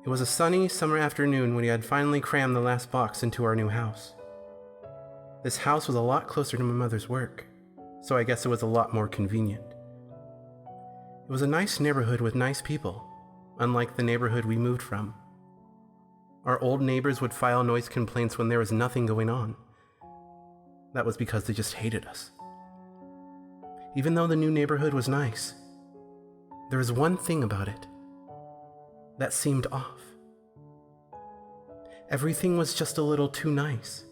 It was a sunny summer afternoon when we had finally crammed the last box into our new house. This house was a lot closer to my mother's work, so I guess it was a lot more convenient. It was a nice neighborhood with nice people, unlike the neighborhood we moved from. Our old neighbors would file noise complaints when there was nothing going on. That was because they just hated us. Even though the new neighborhood was nice, there was one thing about it that seemed off. Everything was just a little too nice.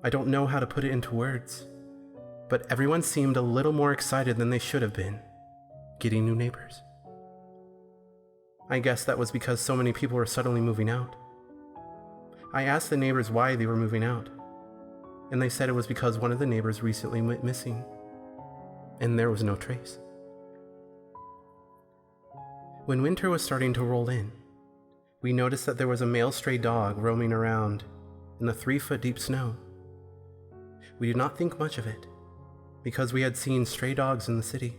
I don't know how to put it into words, but everyone seemed a little more excited than they should have been, getting new neighbors. I guess that was because so many people were suddenly moving out. I asked the neighbors why they were moving out, and they said it was because one of the neighbors recently went missing, and there was no trace. When winter was starting to roll in, we noticed that there was a male stray dog roaming around in the 3-foot deep snow. We did not think much of it, because we had seen stray dogs in the city.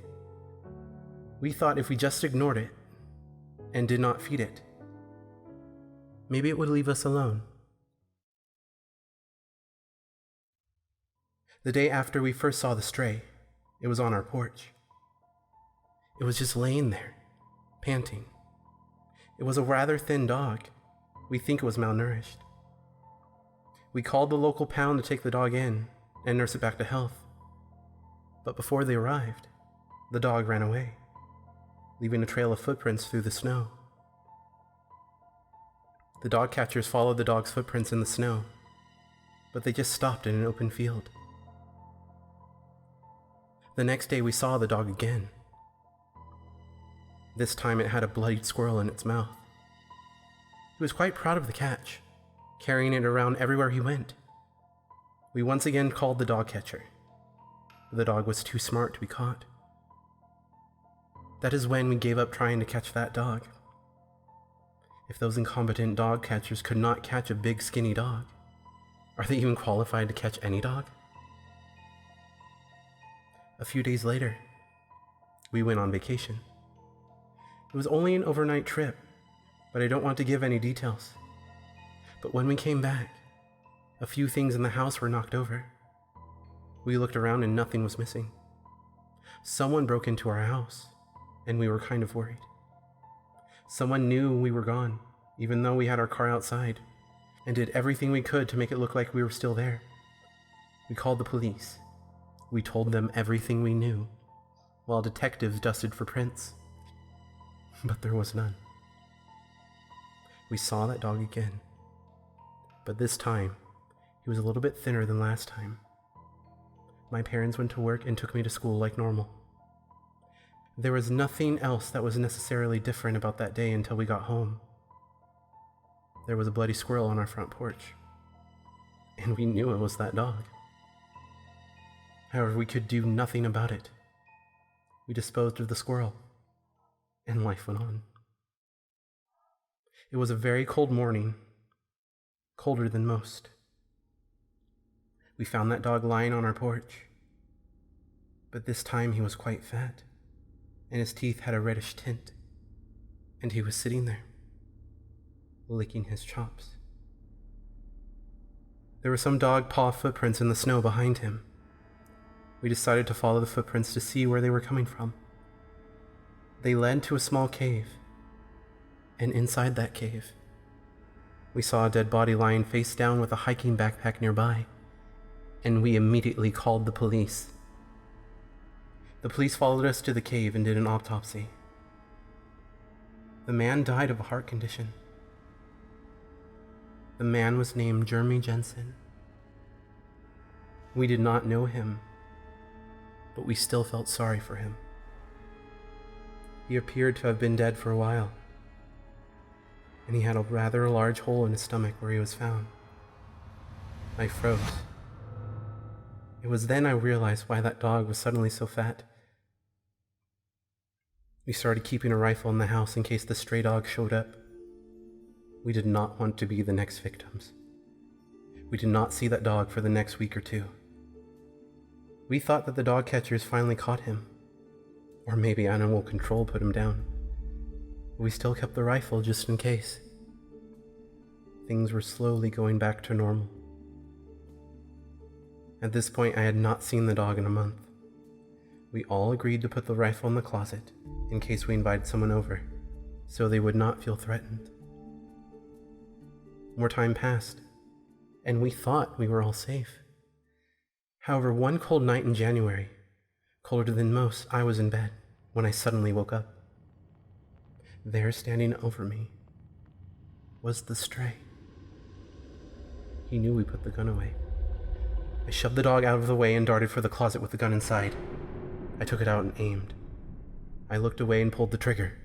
We thought if we just ignored it and did not feed it, maybe it would leave us alone. The day after we first saw the stray, it was on our porch. It was just laying there, panting. It was a rather thin dog. We think it was malnourished. We called the local pound to take the dog in and nurse it back to health. But before they arrived, the dog ran away, leaving a trail of footprints through the snow. The dog catchers followed the dog's footprints in the snow, but they just stopped in an open field. The next day we saw the dog again. This time it had a bloodied squirrel in its mouth. He was quite proud of the catch, carrying it around everywhere he went. We once again called the dog catcher, but the dog was too smart to be caught. That is when we gave up trying to catch that dog. If those incompetent dog catchers could not catch a big skinny dog, are they even qualified to catch any dog? A few days later, we went on vacation. It was only an overnight trip, but I don't want to give any details. But when we came back, a few things in the house were knocked over. We looked around and nothing was missing. Someone broke into our house, and we were kind of worried. Someone knew we were gone, even though we had our car outside, and did everything we could to make it look like we were still there. We called the police. We told them everything we knew, while detectives dusted for prints. But there was none. We saw that dog again, but this time, he was a little bit thinner than last time. My parents went to work and took me to school like normal. There was nothing else that was necessarily different about that day until we got home. There was a bloody squirrel on our front porch, and we knew it was that dog. However, we could do nothing about it. We disposed of the squirrel, and life went on. It was a very cold morning, colder than most. We found that dog lying on our porch, but this time he was quite fat, and his teeth had a reddish tint, and he was sitting there, licking his chops. There were some dog paw footprints in the snow behind him. We decided to follow the footprints to see where they were coming from. They led to a small cave, and inside that cave, we saw a dead body lying face down with a hiking backpack nearby, and we immediately called the police. The police followed us to the cave and did an autopsy. The man died of a heart condition. The man was named Jeremy Jensen. We did not know him, but we still felt sorry for him. He appeared to have been dead for a while, and he had a rather large hole in his stomach where he was found. I froze. It was then I realized why that dog was suddenly so fat. We started keeping a rifle in the house in case the stray dog showed up. We did not want to be the next victims. We did not see that dog for the next week or two. We thought that the dog catchers finally caught him, or maybe animal control put him down. We still kept the rifle just in case. Things were slowly going back to normal. At this point, I had not seen the dog in a month. We all agreed to put the rifle in the closet in case we invited someone over, so they would not feel threatened. More time passed, and we thought we were all safe. However, one cold night in January, colder than most, I was in bed when I suddenly woke up. There, standing over me, was the stray. He knew we put the gun away. I shoved the dog out of the way and darted for the closet with the gun inside. I took it out and aimed. I looked away and pulled the trigger.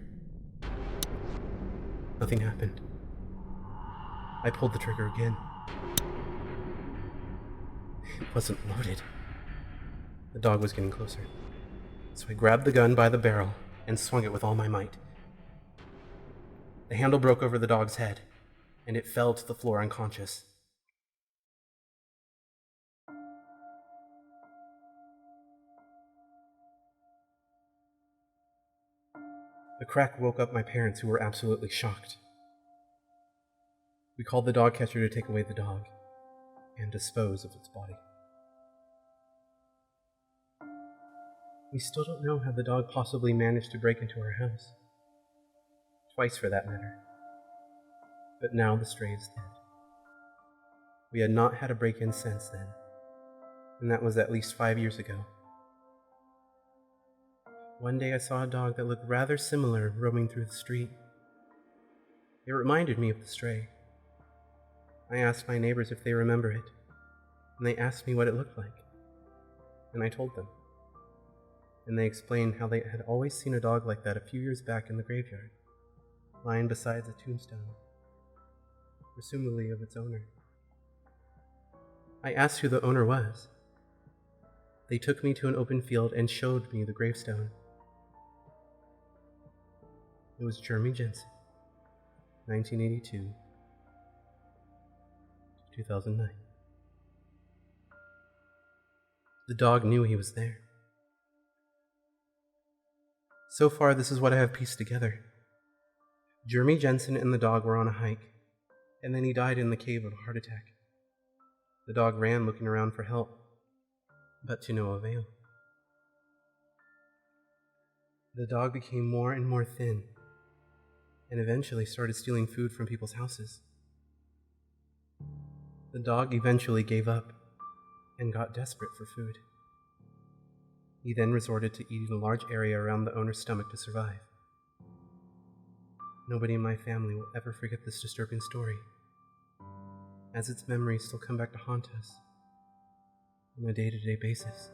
Nothing happened. I pulled the trigger again. It wasn't loaded. The dog was getting closer. So I grabbed the gun by the barrel and swung it with all my might. The handle broke over the dog's head, and it fell to the floor unconscious. The crack woke up my parents, who were absolutely shocked. We called the dog catcher to take away the dog and dispose of its body. We still don't know how the dog possibly managed to break into our house. Twice, for that matter. But now the stray is dead. We had not had a break-in since then, and that was at least 5 years ago. One day I saw a dog that looked rather similar roaming through the street. It reminded me of the stray. I asked my neighbors if they remember it, and they asked me what it looked like. And I told them. And they explained how they had always seen a dog like that a few years back in the graveyard, lying beside a tombstone, presumably of its owner. I asked who the owner was. They took me to an open field and showed me the gravestone. It was Jeremy Jensen, 1982 to 2009. The dog knew he was there. So far, this is what I have pieced together. Jeremy Jensen and the dog were on a hike, and then he died in the cave of a heart attack. The dog ran looking around for help, but to no avail. The dog became more and more thin, and eventually started stealing food from people's houses. The dog eventually gave up and got desperate for food. He then resorted to eating a large area around the owner's stomach to survive. Nobody in my family will ever forget this disturbing story, as its memories still come back to haunt us on a day-to-day basis.